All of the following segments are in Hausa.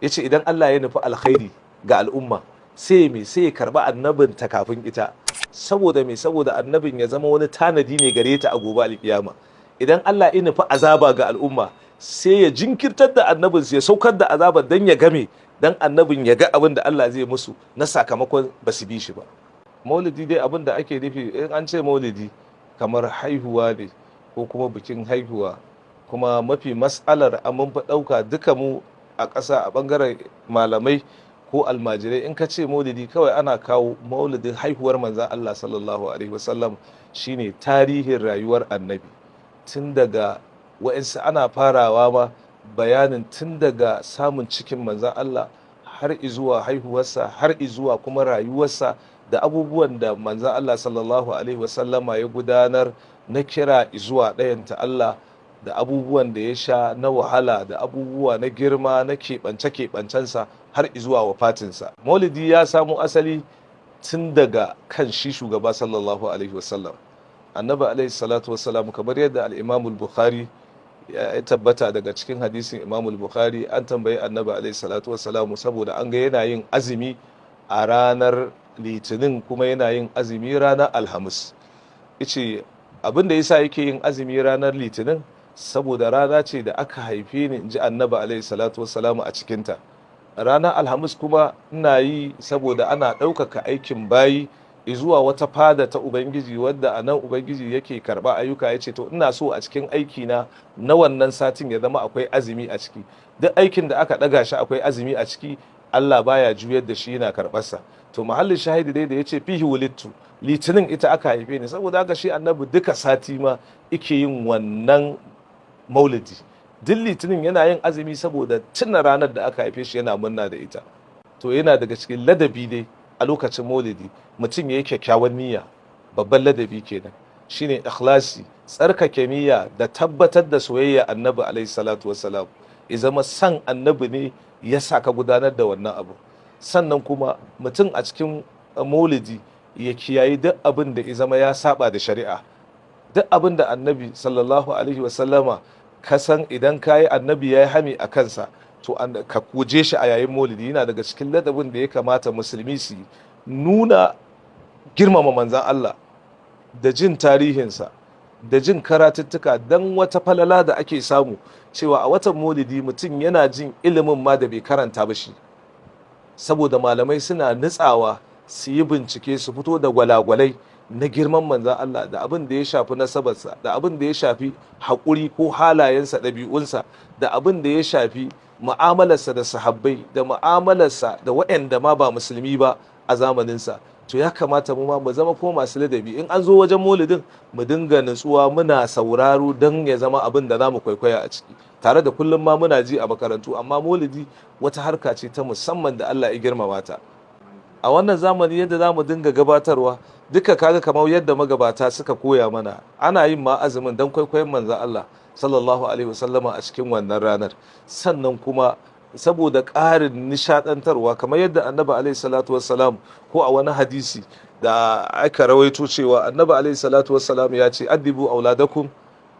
yace idan Allah ya nufi alkhairi ga al'umma sai ya karba annabin ta kafin ita, saboda saboda annabin ya zama wani tanadi ne gare ta a gobe alkiyama. Idan Allah ya nufi azaba ga al'umma sai ya jinkirtar da annabin ya saukar da azabar dan ya game, dan annabin ya ga abin da Allah zai musu na sakamakon basu bi shi ba. Maulidi dai abin da ake nufi in an ce maulidi kamar haihuwa ne ko kuma bikin haihuwa, kuma mafi mas'alar mun fi ɗauka duka mu a ƙasa a ɓangaren malamai ko almajirai, in ka ce maulidi kawai ana kawo maulidin haihuwar manzan Allah sallallahu alaihi wasallam, shine tarihin rayuwar annabi tun daga wa'insu ana farawa ma bayanin tun daga samun cikin manzan Allah har izuwa haihuwarsa har izuwa kuma rayuwarsa da abubuwan da manzan Allah sallallahu alaihi wasallama ya gudanar na kira izuwa ɗayanta Allah, da abubuwan da ya sha na wahala, da abubuwa na girma na keɓance-keɓancensa har izuwa wafatinsa. Maulidi ya samo asali tun daga kan shi shugaba sallallahu alaihi wasallam. Annabi alaihi salatu wasalam, kamar yadda al-Imamul Bukhari ya tabbata daga cikin hadisin Imamul Bukhari, an tambayi Annabi alaihi salatu wasalam saboda an ga yana yin azumi a ranar Litinin kuma yana yin azumi ranar Alhamis. Yace abin da yasa yake yin azumi ranar Litinin saboda rana ce da aka haife ni, inji Annabi alaihi salatu wasalam, a cikinta. Ranar Alhamis kuma ina yi saboda ana ɗaukaka aikin bayi zuwa wata fada ta Ubangiji wadda a nan Ubangiji yake karɓa ayyuka. Ya ce to ina so a cikin aikina na wannan satin ya zama akwai azumi a ciki, duk aikin da aka ɗaga shi akwai azumi a ciki, Allah baya juyar da shi, yana karɓarsa. To mahallin shahidi dai da ya ce fihi wulittu, litinin ita aka haife ni, saboda haka shi annabi duka sati ma ike yin wannan maulidi. Duk litinin yana yin azumi saboda tuna ranar da aka haife shi, yana murna da ita. To yana daga cikin ladabi dai a lokacin maulidi mutum ya yi kyakkyawan niyya, babban ladabi kenan shine ikhlasi, tsarkake niyya da tabbatar da soyayya annabi alaihi salatu wassalam, ya zama san annabi ne ya sa ka gudanar da wannan abu. Sannan kuma mutum a cikin maulidi ya kiyayi duk abin da ya zama ya saba da shari'a, duk abin da annabi sallallahu alaihi wasallama ka san idan ka yi annabi ya yi hami a kansa, to ka kuje shi a yayin maulidi. Yana daga cikin ladabin da ya kamata musulmi su nuna girmama manzan Allah da jin tarihinsa da jin karatuttuka, don wata falala da ake samu cewa a watan maulidi mutum yana jin ilimin ma da bai karanta ba shi, saboda malamai suna nutsawa su yi bincike, su fito da gwalagwalai na girman manzan Allah, da abin da ya shafi nasabarsa, da abin da ya shafi haƙuri ko halayensa, ɗabi'unsa, da abin da ya shafi mu'amalarsa da sahabbai, da mu'amalarsa da waɗanda ma ba musulmi ba a zamaninsa. To ya kamata mu ma mu zama ko masu ladabi, in an zo wajen maulidin mu dinga nutsuwa muna sauraro don ya zama abin da za mu kwaikwaya a ciki, tare da kullum ma muna ji a makarantu. Amma maulidi wata harka ce ta musamman da Allah ya girmama ta. A wannan zamani yadda za mu dinga gabatarwa duka kaga kamar yadda magabata suka koya mana, ana yin ma azumin don kwaikwayon manzan Allah sallallahu alaihi wasallama a cikin wannan ranar. Sannan kuma saboda ƙarin nishadantarwa, kamar yadda annabi alaihi salatu wassalam ko a wani hadisi da aka rawaito cewa annabi alaihi salatu wassalam ya ce addibu auladakum.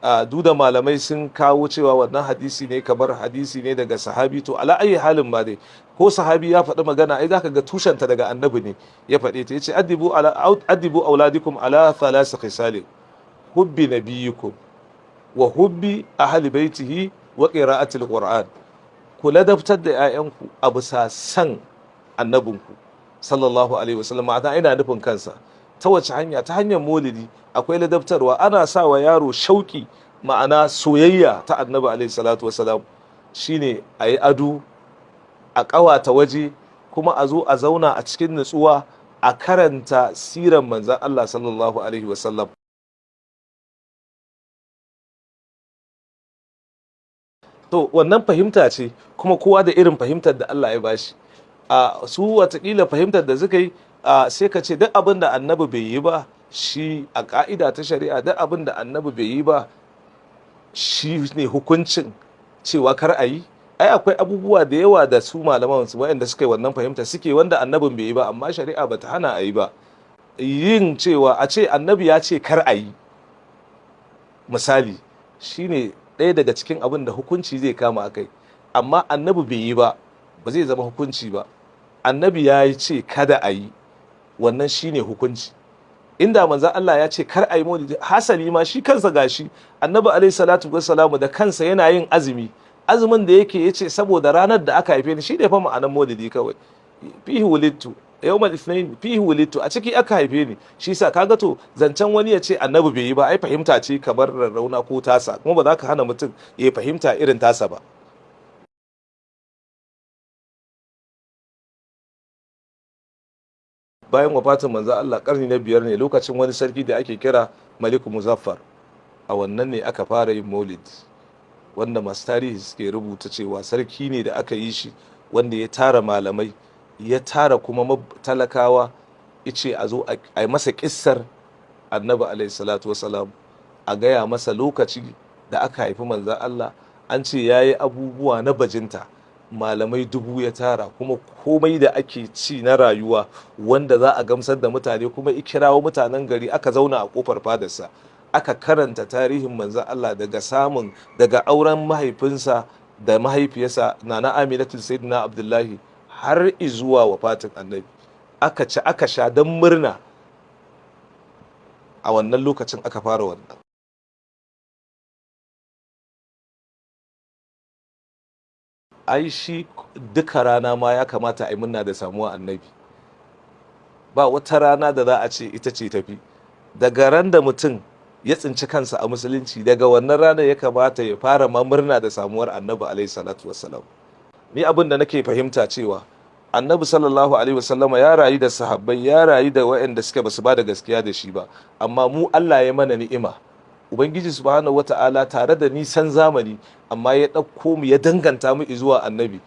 Duda malamai sun kawo cewa wannan hadisi ne kamar hadisi ne daga sahabi, to ala ayi halin ma dai ko sahabi ya faɗi magana ai zaka ga tushenta daga annabi ne ya faɗe ta. Yace addibu auladikum ala thalath khisalin, hubbi nabiyikum wa hubbi ahli baitihi wa qira'atil qur'an. Ku ladabtar da 'ya'yanku a bisa san annabinku sallallahu alaihi wasallam. Ina nufin kansa ta wace hanya? Ta hanyar maulidi akwai ladabtarwa, ana sa wa yaro shauki, ma'ana soyayya ta annabi alaihi salatu wasalam, shine a yi ado, a ƙawata waje, kuma a zo a zauna a cikin nutsuwa a karanta siran manzan Allah sallallahu alaihi wasallam. To wannan fahimta ce, kuma kowa da irin fahimtar da Allah ya bashi. Su watakila fahimtar da suka yi, sai ka ce duk abin da annabi bai yi ba shi a ka'ida ta shari'a, duk abin da annabi bai yi ba shi ne hukuncin cewa kar a yi. Ai akwai abubuwa da yawa da su malaman waɗanda suka yi wannan fahimta suke, wanda annabin bai yi ba amma shari'a bata hana a yi ba. Yin cewa a ce annabi ya ce kar a yi misali, shine ɗaya daga cikin abin da hukunci zai kama a kai, amma annabi bai yi ba, ba zai zama hukunci ba. Annabi ya yi ce kada a yi, wannan shine hukunci. Inda manzon Allah ya ce kar a yi maulidi, hasali ma shi kansa gashi annabi alaihi salatu wassalamu da kansa yana yin azumi, azumin da yake yace saboda ranar da aka haife ni, shi ne fa ma'anar maulidi kawai. Fihi wulidtu yawmal ithnain, fihi wulidtu, a ciki aka haife ni. Shi yasa kaga to zancen wani ya ce annabi bai yi ba, ai fahimta ce kamar rarrauna ko tasa, kuma ba za ka hana mutum ya fahimta irin tasa ba. Bayan wafatin manzo Allah karni na 5 ne, lokacin wani sarki da ake kira Maliku Muzaffar, a wannan ne aka fara yin maulid, wanda masu tarihi suke rubuta cewa sarki ne da aka yi shi wanda ya tara malamai, ya tara kuma talakawa, ice a zo a yi masa kissar annabi alaihi salatu wasalam, a gaya masa lokaci da aka haifi manzo Allah. An ce ya yi abubuwa na bajinta, malamai 1000 ya tara, kuma komai da ake ci na rayuwa wanda za a gamsar da mutane, kuma ikirawo mutanen gari aka zauna a kofar fadarsa, aka karanta tarihin manzon Allah daga auren mahaifinsa da mahaifiyarsa Nana Aminatu Sayyidina Abdullahi har izuwa wafatin annabi. Aka ci aka sha don murna. A wannan lokacin aka fara wannan. Ai shi duka rana ma ya kamata a yi murna da samuwa annabi. Ba wata rana da za a ce ita ce tafi. Daga ran da mutum ya tsinci kansa a musulunci, daga wannan ranar ya kamata ya fara ma murna da samuwar annabi alaihi salatu wassalam. Ni abin da nake fahimta cewa annabi sallallahu alaihi wasallama ya rayu da sahabbai, ya rayu da waɗanda suka basu ba da gaskiya da shi ba, amma mu Allah ya mana ni'ima. Ubangiji subhanahu wata'ala tare da nisan zamani, amma ya ɗauko mu ya danganta mu zuwa annabi.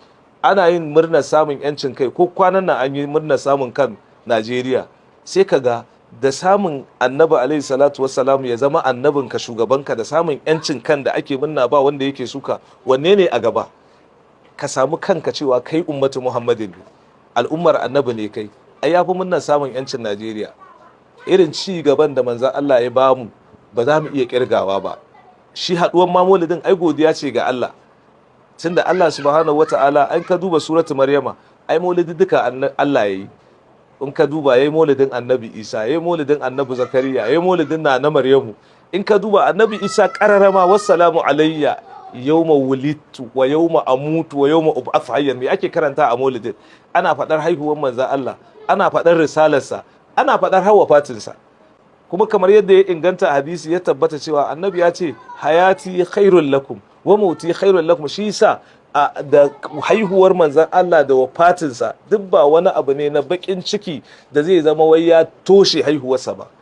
Ana yin murnar samun yancin kai, ko kwanan nan an yi murnar samun kan Najeriya, sai ka ga da samun annabi alaihi salatu wassalam ya zama annabinka, shugabanka, da samun yancin kan da ake murna ba wanda yake suka, wanne ne a gaba? Ka samu kanka cewa kai ummatu Muhammadin ne, al'ummar annabi ne kai, ai yafi murnar samun yancin Najeriya. Irin ci gaban da manzon Allah ya bamu ba za mu iya kirgawa ba. Shi haduwan maulidin ai godiya ce ga Allah, tunda Allah subhanahu wata'ala, an ka duba suratu Maryama, ai maulidi duka Allah yayi. In ka duba yayi maulidin annabi Isa, yayi maulidin annabi Zakariya, yayi maulidin na Maryamu. In ka duba annabi Isa qararama wassalamu alayya yawma wulidtu wa yawma amutu wa yawma ub'ath hayyan. Me ake karanta a maulidin? Ana fadar haihuwar manzon Allah, ana fadar risalarsa, ana fadar hawa fatinsa. Kuma kamar yadda ya inganta hadisi ya tabbata cewa annabi ya ce hayati khairul lakum wa mauti khairul lakum. Shi yasa da haihuwar manzon Allah da wafatinsa duk ba wani abu ne na bakin ciki da zai zama wai ya toshe haihuwarsa ba.